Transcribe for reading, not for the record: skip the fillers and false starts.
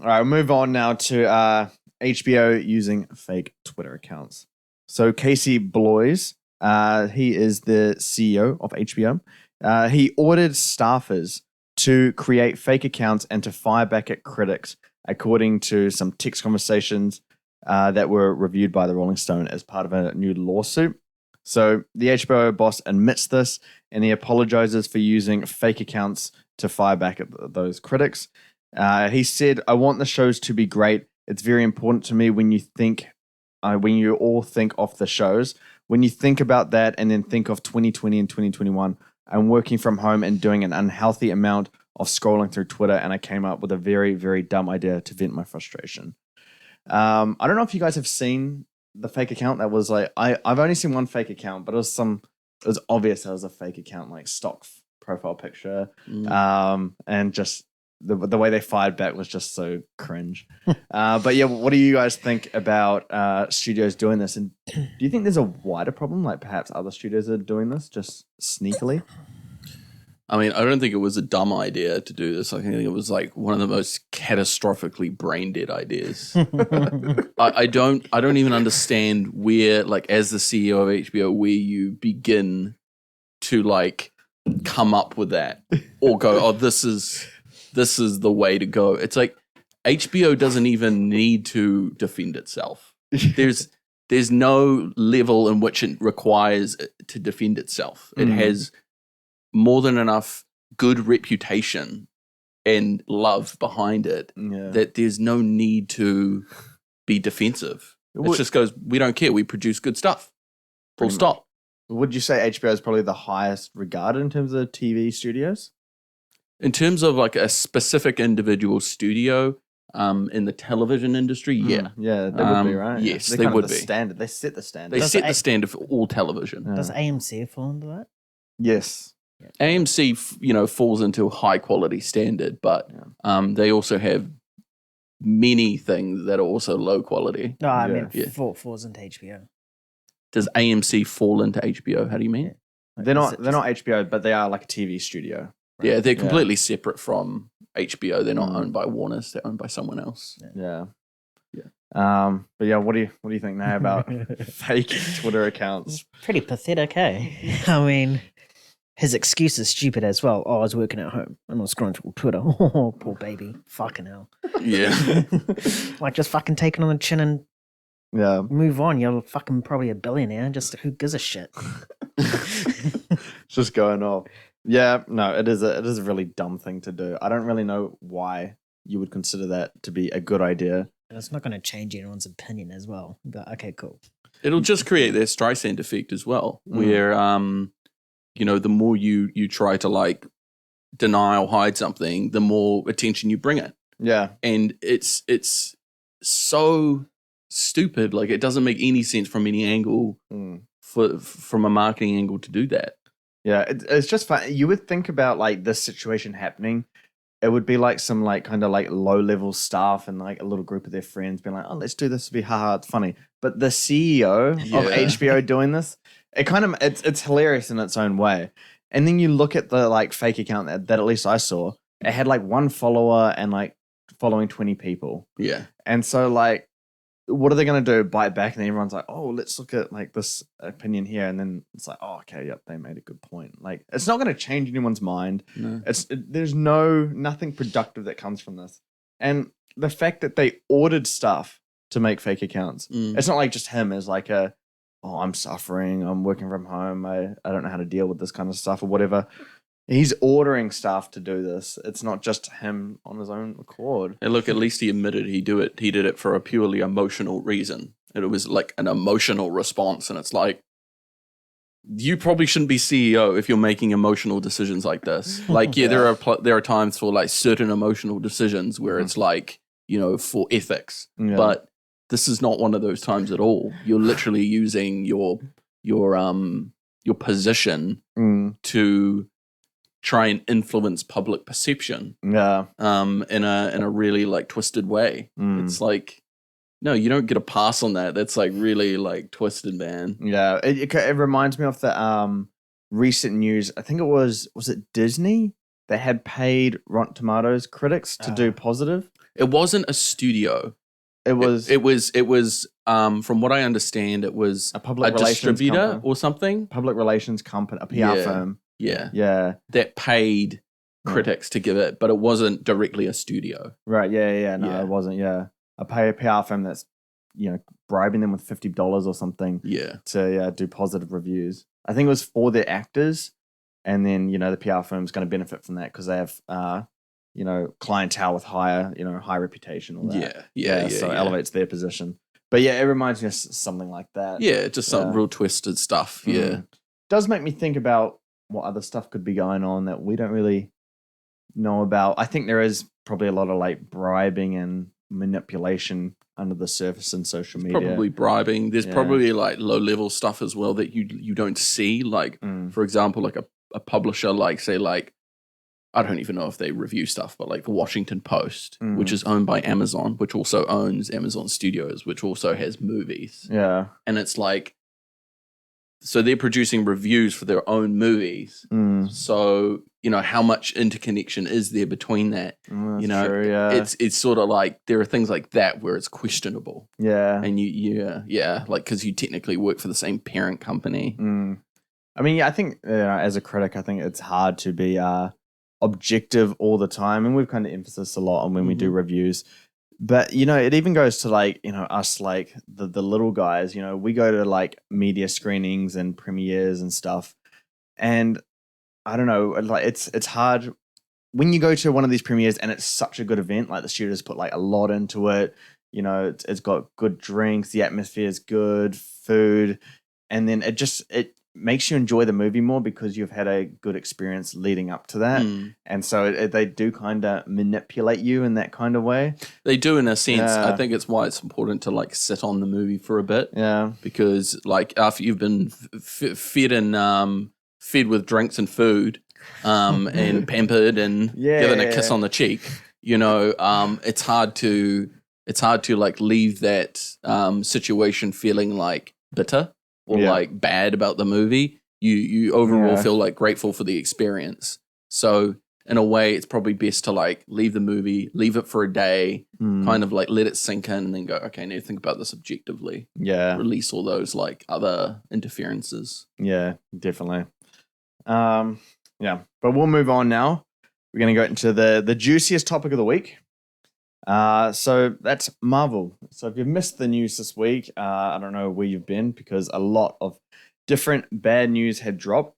All right, we'll move on now to HBO using fake Twitter accounts. So Casey Bloys, he is the CEO of HBO. He ordered staffers to create fake accounts and to fire back at critics, according to some text conversations that were reviewed by the Rolling Stone as part of a new lawsuit. So the HBO boss admits this, and he apologizes for using fake accounts to fire back at those critics. He said, "I want the shows to be great. It's very important to me when you all think of the shows. When you think about that and then think of 2020 and 2021, I'm working from home and doing an unhealthy amount of scrolling through Twitter, and I came up with a very, very dumb idea to vent my frustration." I don't know if you guys have seen the fake account that was like, I've only seen one fake account, but it was obvious that it was a fake account, like stock profile picture. And just the way they fired back was just so cringe. But yeah, what do you guys think about studios doing this? And do you think there's a wider problem, like perhaps other studios are doing this just sneakily? I mean, I don't think it was a dumb idea to do this. I think it was like one of the most catastrophically brain dead ideas. I don't even understand where, like, as the CEO of HBO, where you begin to like come up with that or go, oh, this is the way to go. It's like HBO doesn't even need to defend itself. There's no level in which it requires it to defend itself. It has more than enough good reputation and love behind it that there's no need to be defensive. It just goes, we don't care. We produce good stuff. Full stop. Would you say HBO is probably the highest regarded in terms of TV studios? In terms of like a specific individual studio in the television industry, yeah. Yeah, they would be, right? Yes, They're they kind would of the be. standard. They set the standard. They set the standard for all television. Does AMC fall into that? Yes. AMC, falls into a high quality standard, but they also have many things that are also low quality. No, I mean, falls into HBO. Does AMC fall into HBO? How do you mean? They're not HBO, but they are like a TV studio. Right? Yeah, they're completely separate from HBO. They're not owned by Warner's. They're owned by someone else. Yeah. But yeah, what do you think now about fake Twitter accounts? Pretty pathetic, hey? I mean, his excuse is stupid as well. Oh, I was working at home and I was scrolling through Twitter. Oh, poor baby. Fucking hell. Yeah. Like, just fucking take it on the chin and move on. You're fucking probably a billionaire. Just who gives a shit? Just going off. Yeah, no, it is a really dumb thing to do. I don't really know why you would consider that to be a good idea. And it's not going to change anyone's opinion as well. But okay, cool. It'll just create that Streisand effect as well, where the more you try to like deny or hide something, the more attention you bring it. Yeah. And it's so stupid. Like, it doesn't make any sense from any angle from a marketing angle to do that. Yeah, it's just fun. You would think about like this situation happening, it would be like some like kind of like low level staff and like a little group of their friends being like, oh, let's do this, it'll be haha, it's funny. But the CEO of HBO doing this, it's hilarious in its own way. And then you look at the like fake account that at least I saw, it had like one follower and like following 20 people. Yeah. And so like, what are they going to do? Bite back? And then everyone's like, oh, let's look at like this opinion here. And then it's like, oh, okay, yep, they made a good point. Like, it's not going to change anyone's mind. No. There's nothing productive that comes from this. And the fact that they ordered stuff to make fake accounts, it's not like just him as like I'm suffering, I'm working from home, I don't know how to deal with this kind of stuff or whatever. He's ordering staff to do this. It's not just him on his own accord. And look, at least he admitted he did it for a purely emotional reason. And it was like an emotional response. And it's like, you probably shouldn't be CEO if you're making emotional decisions like this. Like, there are times for like certain emotional decisions where it's like, for ethics. Yeah. But this is not one of those times at all. You're literally using your position to try and influence public perception. Yeah. In a really like twisted way. It's like, no, you don't get a pass on that. That's like really like twisted, man. Yeah. It reminds me of the recent news. I think was it Disney? They had paid Rotten Tomatoes critics to do positive. It wasn't a studio. It was It was. From what I understand, it was a public relations distributor company. or something. Public relations company, a PR Yeah. firm. Yeah, Yeah. that paid Yeah. critics to give it, but it wasn't directly a studio. Right. Yeah. No, Yeah. it wasn't. Yeah. A PR firm that's, bribing them with $50 or something Yeah, to do positive reviews. I think it was for their actors. And then, the PR firm's going to benefit from that because they have, clientele with higher reputation. All that. yeah. So it elevates their position. But yeah, it reminds me of something like that. Yeah, just some real twisted stuff. Yeah. Mm. Does make me think about what other stuff could be going on that we don't really know about. I think there is probably a lot of like bribing and manipulation under the surface in social media. Probably bribing. There's probably like low level stuff as well that you don't see. Like, for example, like a publisher, like say like, I don't even know if they review stuff, but like the Washington Post, which is owned by Amazon, which also owns Amazon Studios, which also has movies. Yeah. And it's like, so they're producing reviews for their own movies. So, how much interconnection is there between that? That's true, yeah. It's sort of like there are things like that where it's questionable. Yeah. And like because you technically work for the same parent company. I mean, I think as a critic, I think it's hard to be objective all the time, and we've kind of emphasized a lot on when we do reviews. But it even goes to like us, like the little guys. We go to like media screenings and premieres and stuff, and I don't know, like it's hard when you go to one of these premieres and it's such a good event. Like the studios put like a lot into it. It's got good drinks, the atmosphere is good, food, and then it makes you enjoy the movie more because you've had a good experience leading up to that. And so they do kind of manipulate you in that kind of way. They do in a sense. I think it's why it's important to like sit on the movie for a bit. Yeah. Because like after you've been fed with drinks and food and pampered and given a kiss on the cheek, it's hard to like leave that situation feeling like bitter or like bad about the movie. You overall feel like grateful for the experience. So in a way, it's probably best to like leave the movie, leave it for a day, kind of like let it sink in, and then go, okay, now think about this objectively. Yeah. Release all those like other interferences. Yeah, definitely. But we'll move on now. We're going to go into the juiciest topic of the week. So that's Marvel. So if you've missed the news this week, I don't know where you've been because a lot of different bad news had dropped.